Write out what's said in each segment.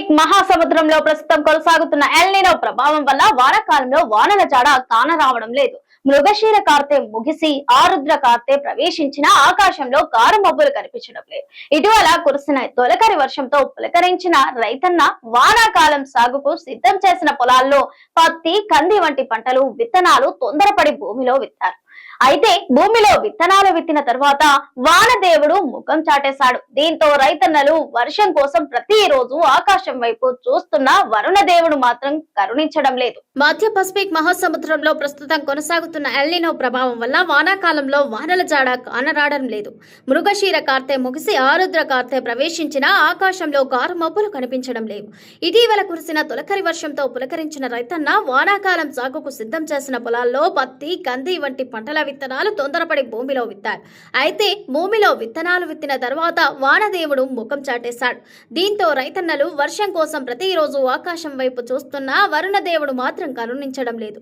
Pacific మహాసముద్రంలో ప్రస్తుతం కొనసాగుతున్న ఎల్ నినో ప్రభావం వల్ల వానాకాలంలో వానల జాడ కానరావడం లేదు. మృగశిర కార్తె ముగిసి ఆరుద్ర కార్తె ప్రవేశించిన ఆకాశంలో కారు మబ్బులు కనిపించడం లేదు. ఇటీవల కురిసిన తొలకరి వర్షంతో పులకరించిన రైతన్న వానాకాలం సాగుకు సిద్ధం చేసిన పొలాల్లో పత్తి, కంది వంటి పంటలు విత్తనాలు తొందరపడి భూమిలో విత్తారు. అయితే భూమిలో విత్తనాలు విత్తిన తర్వాత వానదేవుడు ముఖం చాటేశాడు. దీంతో రైతన్నలు వర్షం కోసం ప్రతిరోజు ఆకాశం వైపు చూస్తున్న వరుణ దేవుడు మాత్రం కరుణించడం లేదు. మధ్య పసిఫిక్ మహాసముద్రంలో ప్రస్తుతం కొనసాగుతున్న ఎల్ నినో ప్రభావం వల్ల వానాకాలంలో వానల జాడ కానరాడడం లేదు. మృగశిర కార్తె ముగిసి ఆరుద్ర కార్తె ప్రవేశించిన ఆకాశంలో కారు మబ్బులు కనిపించడం లేవు. ఇటీవల కురిసిన తొలకరి వర్షంతో పులకరించిన రైతన్న వానాకాలం సాగుకు సిద్ధం చేసిన పొలాల్లో పత్తి, కంది వంటి పంటల విత్తనాలు తొందరపడి భూమిలో విత్తారు. అయితే భూమిలో విత్తనాలు విత్తిన తర్వాత వానదేవుడు ముఖం చాటేశాడు. దీంతో రైతన్నలు వర్షం కోసం ప్రతిరోజు ఆకాశం వైపు చూస్తున్న వరుణదేవుడు మాత్రం కరుణించడం లేదు.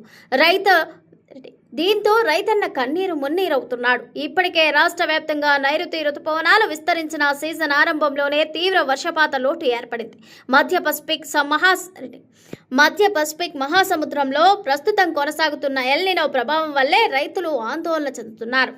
దీంతో రైతన్న కన్నీరు మున్నీరవుతున్నాడు. ఇప్పటికే రాష్ట్ర వ్యాప్తంగా నైరుతి రుతుపవనాలు విస్తరించిన సీజన్ ఆరంభంలోనే తీవ్ర వర్షపాత లోటు ఏర్పడింది. మధ్య పసిఫిక్ మహాసముద్రంలో ప్రస్తుతం కొనసాగుతున్న ఎల్ నినో ప్రభావం వల్లే రైతులు ఆందోళన చెందుతున్నారు.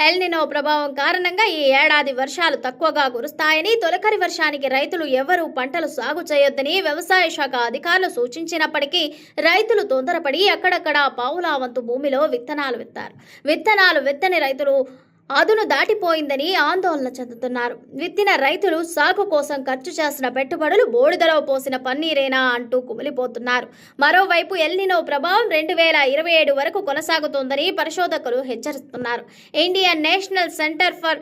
ఎల్ నినో ప్రభావం కారణంగా ఈ ఏడాది వర్షాలు తక్కువగా కురుస్తాయని, తొలకరి వర్షానికి రైతులు ఎవరూ పంటలు సాగు చేయొద్దని వ్యవసాయ శాఖ అధికారులు సూచించినప్పటికీ రైతులు తొందరపడి అక్కడక్కడ పావులా వంతు భూమిలో విత్తనాలు విత్తారు. విత్తనాలు విత్తని రైతులు అదును దాటిపోయిందని ఆందోళన చెందుతున్నారు. విత్తిన రైతులు సాగు కోసం ఖర్చు చేసిన పెట్టుబడులు బోడిదలో పోసిన పన్నీరేనా అంటూ కుమిలిపోతున్నారు. మరోవైపు ఎల్ నినో ప్రభావం 2027 వరకు కొనసాగుతోందని పరిశోధకులు హెచ్చరిస్తున్నారు. Indian national centre for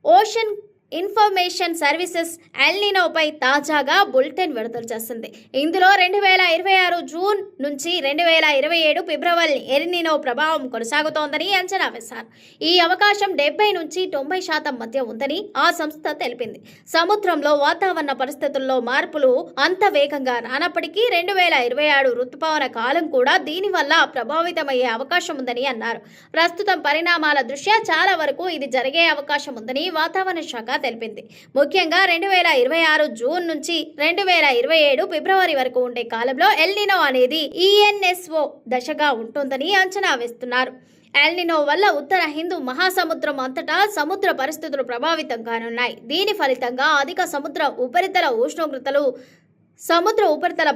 ocean information services El నినోపై తాజాగా బులెటిన్ విడుదల చేసింది. ఇందులో 2026 జూన్ నుంచి 2027 ఫిబ్రవరి ఎల్ నినో ప్రభావం కొనసాగుతోందని అంచనా వేశారు. ఈ అవకాశం 70 నుంచి 90% మధ్య ఉందని ఆ సంస్థ తెలిపింది. సముద్రంలో వాతావరణ పరిస్థితుల్లో మార్పులు అంత వేగంగా రానప్పటికీ 2027 ఋతుపవన కాలం కూడా దీనివల్ల ప్రభావితమయ్యే అవకాశం ఉందని అన్నారు. ప్రస్తుతం పరిణామాల దృష్ట్యా చాలా వరకు ఇది జరిగే అవకాశం ఉందని వాతావరణ శాఖ తెలిపింది. ముఖ్యంగా 2026 జూన్ నుంచి 2027 ఫిబ్రవరి వరకు ఉండే కాలంలో ఎల్ నినో అనేది ఈఎన్ఎస్ఓ దశగా ఉంటుందని అంచనా వేస్తున్నారు. ఎల్ నినో వల్ల ఉత్తర హిందూ మహాసముద్రం అంతటా సముద్ర పరిస్థితులు ప్రభావితం కానున్నాయి. దీని ఫలితంగా అధిక సముద్ర ఉపరితల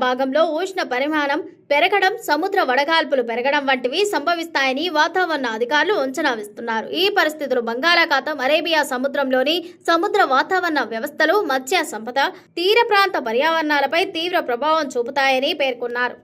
భాగంలో ఉష్ణ పరిమాణం పెరగడం, సముద్ర వడగాల్పులు పెరగడం వంటివి సంభవిస్తాయని వాతావరణ అధికారులు అంచనా వేస్తున్నారు. ఈ పరిస్థితులు బంగాళాఖాతం, అరేబియా సముద్రంలోని సముద్ర వాతావరణ వ్యవస్థలు, మత్స్య సంపద, తీర ప్రాంత పర్యావరణాలపై తీవ్ర ప్రభావం చూపుతాయని పేర్కొన్నారు.